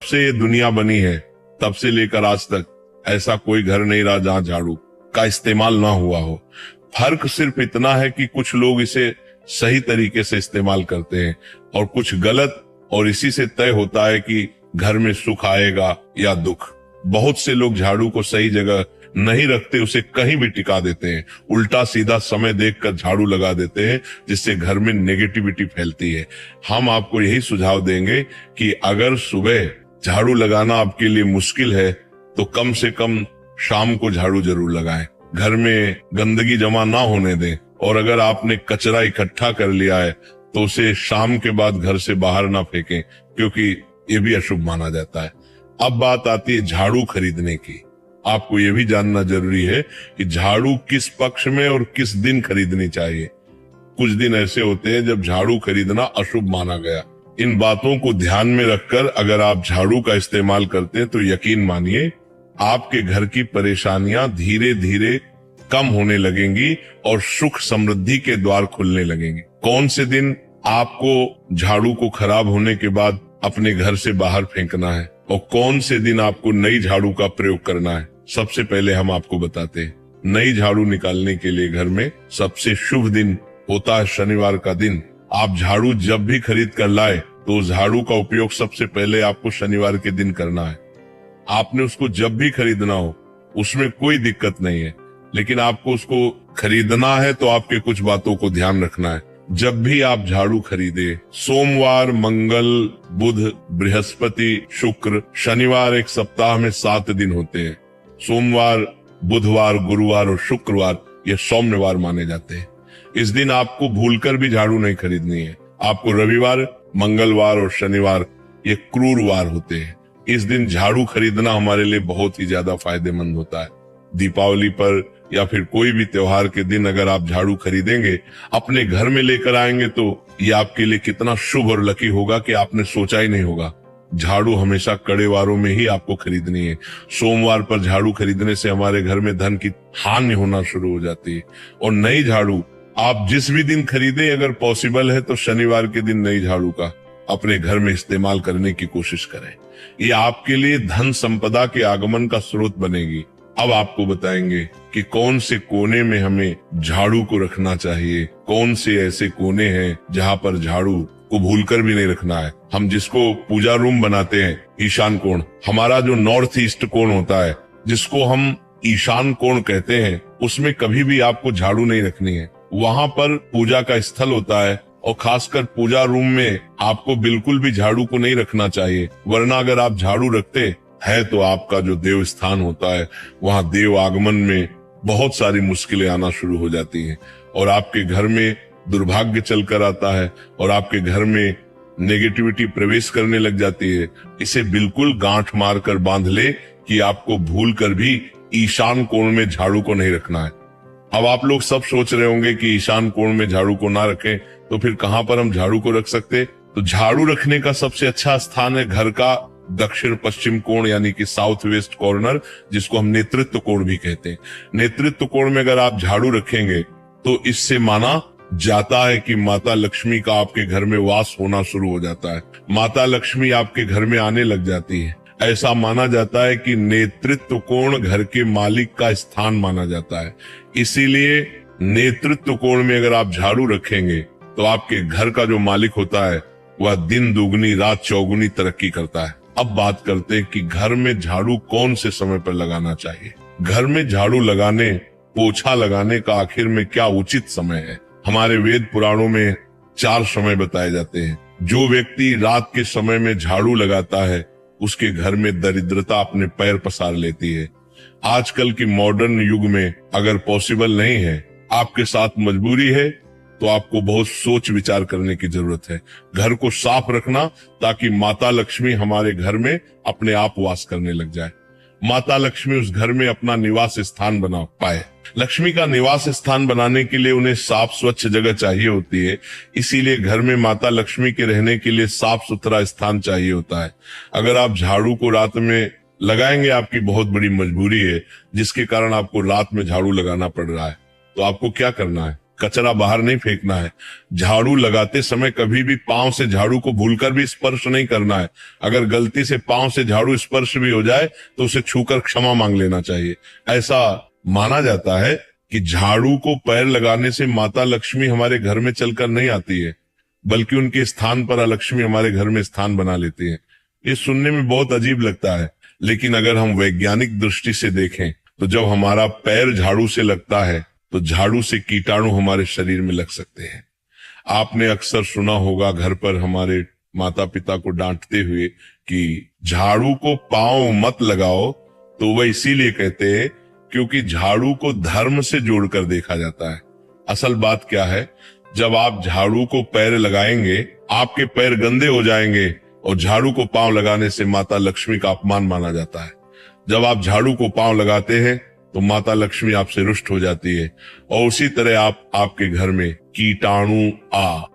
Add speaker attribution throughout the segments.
Speaker 1: से ये दुनिया बनी है तब से लेकर आज तक ऐसा कोई घर नहीं रहा जहां झाड़ू का इस्तेमाल ना हुआ हो। फर्क सिर्फ इतना है कि कुछ लोग इसे सही तरीके से इस्तेमाल करते हैं और कुछ गलत, और इसी से तय होता है कि घर में सुख आएगा या दुख। बहुत से लोग झाड़ू को सही जगह नहीं रखते, उसे कहीं भी टिका देते हैं, उल्टा सीधा समय देखकर झाड़ू लगा देते हैं, जिससे घर में नेगेटिविटी फैलती है। हम आपको यही सुझाव देंगे कि अगर सुबह झाड़ू लगाना आपके लिए मुश्किल है तो कम से कम शाम को झाड़ू जरूर लगाएं। घर में गंदगी जमा ना होने दें, और अगर आपने कचरा इकट्ठा कर लिया है तो उसे शाम के बाद घर से बाहर ना फेंकें, क्योंकि ये भी अशुभ माना जाता है। अब बात आती है झाड़ू खरीदने की। आपको यह भी जानना जरूरी है कि झाड़ू किस पक्ष में और किस दिन खरीदनी चाहिए। कुछ दिन ऐसे होते हैं जब झाड़ू खरीदना अशुभ माना गया। इन बातों को ध्यान में रखकर अगर आप झाड़ू का इस्तेमाल करते हैं तो यकीन मानिए आपके घर की परेशानियां धीरे धीरे कम होने लगेंगी और सुख समृद्धि के द्वार खुलने लगेंगे। कौन से दिन आपको झाड़ू को खराब होने के बाद अपने घर से बाहर फेंकना है और कौन से दिन आपको नई झाड़ू का प्रयोग करना है, सबसे पहले हम आपको बताते हैं। नई झाड़ू निकालने के लिए घर में सबसे शुभ दिन होता है शनिवार का दिन। आप झाड़ू जब भी खरीद कर लाए तो झाड़ू का उपयोग सबसे पहले आपको शनिवार के दिन करना है। आपने उसको जब भी खरीदना हो उसमें कोई दिक्कत नहीं है, लेकिन आपको उसको खरीदना है तो आपके कुछ बातों को ध्यान रखना है। जब भी आप झाड़ू खरीदे, सोमवार, मंगल, बुध, बृहस्पति, शुक्र, शनिवार, एक सप्ताह में 7 दिन होते हैं। सोमवार, बुधवार, गुरुवार और शुक्रवार ये सौम्यवार माने जाते हैं। इस दिन आपको भूलकर भी झाड़ू नहीं खरीदनी है। आपको रविवार, मंगलवार और शनिवार ये क्रूरवार होते हैं। इस दिन झाड़ू खरीदना हमारे लिए बहुत ही ज्यादा फायदेमंद होता है। दीपावली पर या फिर कोई भी त्योहार के दिन अगर आप झाड़ू खरीदेंगे, अपने घर में लेकर आएंगे तो ये आपके लिए कितना शुभ और लकी होगा कि आपने सोचा ही नहीं होगा। झाड़ू हमेशा कड़े वारों में ही आपको खरीदनी है। सोमवार पर झाड़ू खरीदने से हमारे घर में धन की हानि होना शुरू हो जाती है। और नई झाड़ू आप जिस भी दिन खरीदें, अगर पॉसिबल है तो शनिवार के दिन नई झाड़ू का अपने घर में इस्तेमाल करने की कोशिश करें। ये आपके लिए धन संपदा के आगमन का स्रोत बनेगी। अब आपको बताएंगे कि कौन से कोने में हमें झाड़ू को रखना चाहिए, कौन से ऐसे कोने हैं जहां पर झाड़ू को भूलकर भी नहीं रखना है। हम जिसको पूजा रूम बनाते हैं, ईशान कोण, हमारा जो नॉर्थ ईस्ट कोण होता है जिसको हम ईशान कोण कहते हैं, उसमें कभी भी आपको झाड़ू नहीं रखनी है। वहां पर पूजा का स्थल होता है और खासकर पूजा रूम में आपको बिल्कुल भी झाड़ू को नहीं रखना चाहिए, वरना अगर आप झाड़ू रखते है तो आपका जो देव स्थान होता है वहां देव आगमन में बहुत सारी मुश्किलें आना शुरू हो जाती हैं और आपके घर में दुर्भाग्य चलकर आता है और आपके घर में नेगेटिविटी प्रवेश करने लग जाती है। इसे बिल्कुल गांठ मारकर बांध ले कि आपको भूल कर भी ईशान कोण में झाड़ू को नहीं रखना है। अब आप लोग सब सोच रहे होंगे कि ईशान कोण में झाड़ू को ना रखें तो फिर कहां पर हम झाड़ू को रख सकते? तो झाड़ू रखने का सबसे अच्छा स्थान है घर का दक्षिण पश्चिम कोण, यानी कि साउथ वेस्ट कॉर्नर, जिसको हम नेतृत्व कोण भी कहते हैं। नेतृत्व कोण में अगर आप झाड़ू रखेंगे तो इससे माना जाता है कि माता लक्ष्मी का आपके घर में वास होना शुरू हो जाता है। माता लक्ष्मी आपके घर में आने लग जाती है। ऐसा माना जाता है कि नेतृत्व कोण घर के मालिक का स्थान माना जाता है। इसीलिए नेतृत्व कोण में अगर आप झाड़ू रखेंगे तो आपके घर का जो मालिक होता है वह दिन दुगनी रात चौगुनी तरक्की करता है। अब बात करते हैं कि घर में झाड़ू कौन से समय पर लगाना चाहिए। घर में झाड़ू लगाने, पोछा लगाने का आखिर में क्या उचित समय है? हमारे वेद पुराणों में 4 समय बताए जाते हैं। जो व्यक्ति रात के समय में झाड़ू लगाता है उसके घर में दरिद्रता अपने पैर पसार लेती है। आजकल के मॉडर्न युग में अगर पॉसिबल नहीं है, आपके साथ मजबूरी है, तो आपको बहुत सोच विचार करने की जरूरत है। घर को साफ रखना ताकि माता लक्ष्मी हमारे घर में अपने आप वास करने लग जाए। माता लक्ष्मी उस घर में अपना निवास स्थान बना पाए। लक्ष्मी का निवास स्थान बनाने के लिए उन्हें साफ स्वच्छ जगह चाहिए होती है। इसीलिए घर में माता लक्ष्मी के रहने के लिए साफ सुथरा स्थान चाहिए होता है। अगर आप झाड़ू को रात में लगाएंगे, आपकी बहुत बड़ी मजबूरी है जिसके कारण आपको रात में झाड़ू लगाना पड़ रहा है, तो आपको क्या करना है? कचरा बाहर नहीं फेंकना है। झाड़ू लगाते समय कभी भी पांव से झाड़ू को भूलकर भी स्पर्श नहीं करना है। अगर गलती से पांव से झाड़ू स्पर्श भी हो जाए तो उसे छूकर क्षमा मांग लेना चाहिए। ऐसा माना जाता है कि झाड़ू को पैर लगाने से माता लक्ष्मी हमारे घर में चलकर नहीं आती है, बल्कि उनके स्थान पर अलक्ष्मी हमारे घर में स्थान बना लेती है। ये सुनने में बहुत अजीब लगता है, लेकिन अगर हम वैज्ञानिक दृष्टि से देखें तो जब हमारा पैर झाड़ू से लगता है तो झाड़ू से कीटाणु हमारे शरीर में लग सकते हैं। आपने अक्सर सुना होगा घर पर हमारे माता पिता को डांटते हुए कि झाड़ू को पांव मत लगाओ, तो वह इसीलिए कहते हैं क्योंकि झाड़ू को धर्म से जोड़कर देखा जाता है। असल बात क्या है, जब आप झाड़ू को पैर लगाएंगे आपके पैर गंदे हो जाएंगे, और झाड़ू को पांव लगाने से माता लक्ष्मी का अपमान माना जाता है। जब आप झाड़ू को पांव लगाते हैं तो माता लक्ष्मी आपसे रुष्ट हो जाती है, और उसी तरह आपके घर में कीटाणु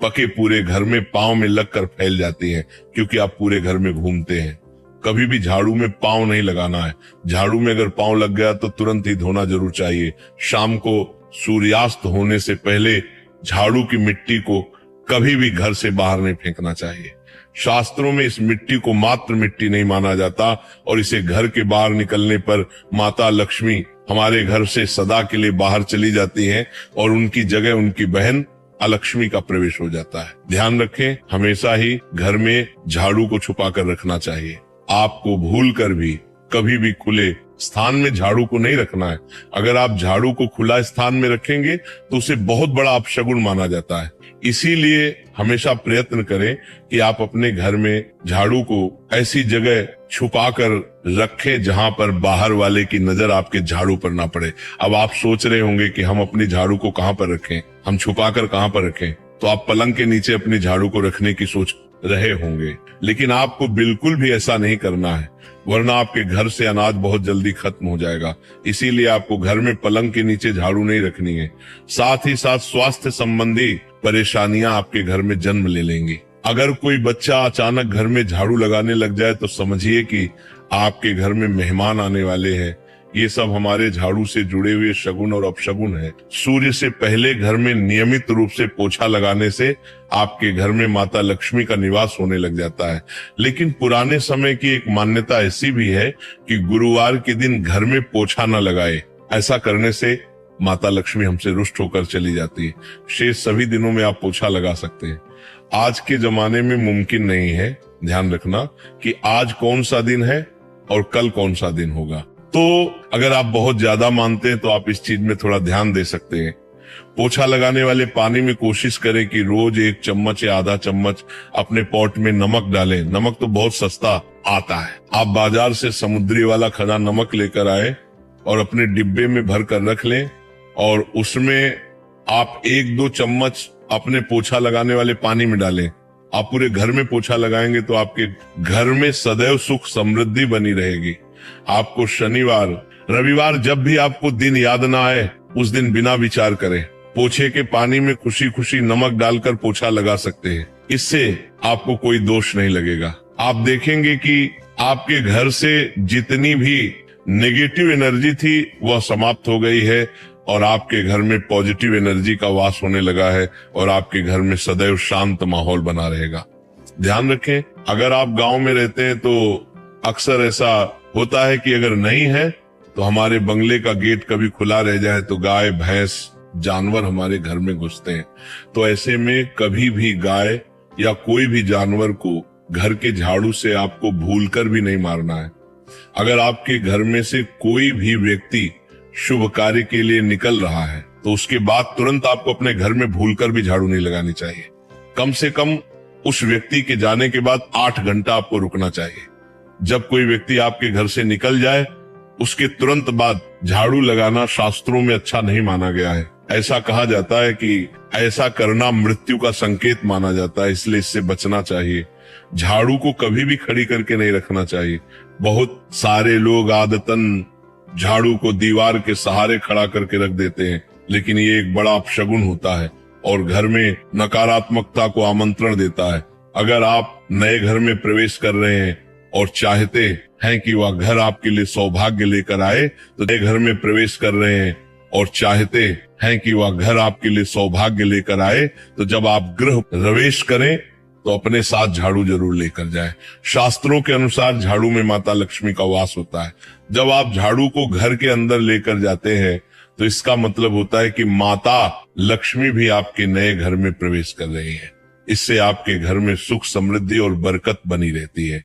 Speaker 1: पके पूरे घर में पांव में लगकर फैल जाती हैं, क्योंकि आप पूरे घर में घूमते हैं। कभी भी झाड़ू में पांव नहीं लगाना है। झाड़ू में अगर पांव लग गया तो तुरंत ही धोना जरूर चाहिए। शाम को सूर्यास्त होने से पहले झाड़ू की मिट्टी को कभी भी घर से बाहर नहीं फेंकना चाहिए। शास्त्रों में इस मिट्टी को मात्र मिट्टी नहीं माना जाता, और इसे घर के बाहर निकलने पर माता लक्ष्मी हमारे घर से सदा के लिए बाहर चली जाती हैं, और उनकी जगह उनकी बहन अलक्ष्मी का प्रवेश हो जाता है। ध्यान रखें, हमेशा ही घर में झाड़ू को छुपा कर रखना चाहिए। आपको भूल कर भी कभी भी खुले स्थान में झाड़ू को नहीं रखना है। अगर आप झाड़ू को खुला स्थान में रखेंगे तो उसे बहुत बड़ा अपशगुन माना जाता है। इसीलिए हमेशा प्रयत्न करें कि आप अपने घर में झाड़ू को ऐसी जगह छुपा कर रखें जहां पर बाहर वाले की नजर आपके झाड़ू पर ना पड़े। अब आप सोच रहे होंगे कि हम अपनी झाड़ू को कहां पर रखें, हम छुपा कर कहां पर रखें, तो आप पलंग के नीचे अपनी झाड़ू को रखने की सोच रहे होंगे, लेकिन आपको बिल्कुल भी ऐसा नहीं करना है, वरना आपके घर से अनाज बहुत जल्दी खत्म हो जाएगा। इसीलिए आपको घर में पलंग के नीचे झाड़ू नहीं रखनी है। साथ ही साथ स्वास्थ्य संबंधी परेशानियां आपके घर में जन्म ले लेंगी। अगर कोई बच्चा अचानक घर में झाड़ू लगाने लग जाए तो समझिए कि आपके घर में मेहमान आने वाले हैं। ये सब हमारे झाड़ू से जुड़े हुए शगुन और अपशगुन है। सूर्य से पहले घर में नियमित रूप से पोछा लगाने से आपके घर में माता लक्ष्मी का निवास होने लग जाता है। लेकिन पुराने समय की एक मान्यता ऐसी भी है कि गुरुवार के दिन घर में पोछा न लगाए। ऐसा करने से माता लक्ष्मी हमसे रुष्ट होकर चली जाती है। शेष सभी दिनों में आप पोछा लगा सकते हैं। आज के जमाने में मुमकिन नहीं है। ध्यान रखना कि आज कौन सा दिन है और कल कौन सा दिन होगा। तो अगर आप बहुत ज्यादा मानते हैं तो आप इस चीज में थोड़ा ध्यान दे सकते हैं। पोछा लगाने वाले पानी में कोशिश करें कि रोज 1 चम्मच या आधा चम्मच अपने पॉट में नमक डालें। नमक तो बहुत सस्ता आता है। आप बाजार से समुद्री वाला खड़ा नमक लेकर आए और अपने डिब्बे में भर कर रख लें, और उसमें आप 1-2 चम्मच अपने पोछा लगाने वाले पानी में डालें। आप पूरे घर में पोछा लगाएंगे तो आपके घर में सदैव सुख समृद्धि बनी रहेगी। आपको शनिवार रविवार जब भी आपको दिन याद ना आए, उस दिन बिना विचार करें पोछे के पानी में खुशी खुशी नमक डालकर पोछा लगा सकते हैं। इससे आपको कोई दोष नहीं लगेगा। आप देखेंगे कि आपके घर से जितनी भी नेगेटिव एनर्जी थी वह समाप्त हो गई है, और आपके घर में पॉजिटिव एनर्जी का वास होने लगा है, और आपके घर में सदैव शांत माहौल बना रहेगा। ध्यान रखें, अगर आप गांव में रहते हैं तो अक्सर ऐसा होता है कि अगर नहीं है तो हमारे बंगले का गेट कभी खुला रह जाए तो गाय भैंस जानवर हमारे घर में घुसते हैं। तो ऐसे में कभी भी गाय या कोई भी जानवर को घर के झाड़ू से आपको भूलकर भी नहीं मारना है। अगर आपके घर में से कोई भी व्यक्ति शुभ कार्य के लिए निकल रहा है तो उसके बाद तुरंत आपको अपने घर में भूलकर भी झाड़ू नहीं लगानी चाहिए। कम से कम उस व्यक्ति के जाने के बाद 8 घंटा आपको रुकना चाहिए। जब कोई व्यक्ति आपके घर से निकल जाए उसके तुरंत बाद झाड़ू लगाना शास्त्रों में अच्छा नहीं माना गया है। ऐसा कहा जाता है कि ऐसा करना मृत्यु का संकेत माना जाता है, इसलिए इससे बचना चाहिए। झाड़ू को कभी भी खड़ी करके नहीं रखना चाहिए। बहुत सारे लोग आदतन झाड़ू को दीवार के सहारे खड़ा करके रख देते हैं, लेकिन ये एक बड़ा अपशगुन होता है और घर में नकारात्मकता को आमंत्रण देता है। अगर आप नए घर में प्रवेश कर रहे हैं और चाहते हैं कि वह घर आपके लिए सौभाग्य लेकर आए, तो नए घर में प्रवेश कर रहे हैं और चाहते हैं कि वह घर आपके लिए सौभाग्य लेकर आए, तो जब आप गृह प्रवेश करें तो अपने साथ झाड़ू जरूर लेकर जाएं। शास्त्रों के अनुसार झाड़ू में माता लक्ष्मी का वास होता है। जब आप झाड़ू को घर के अंदर लेकर जाते हैं तो इसका मतलब होता है कि माता लक्ष्मी भी आपके नए घर में प्रवेश कर रही है। इससे आपके घर में सुख, समृद्धि और बरकत बनी रहती है।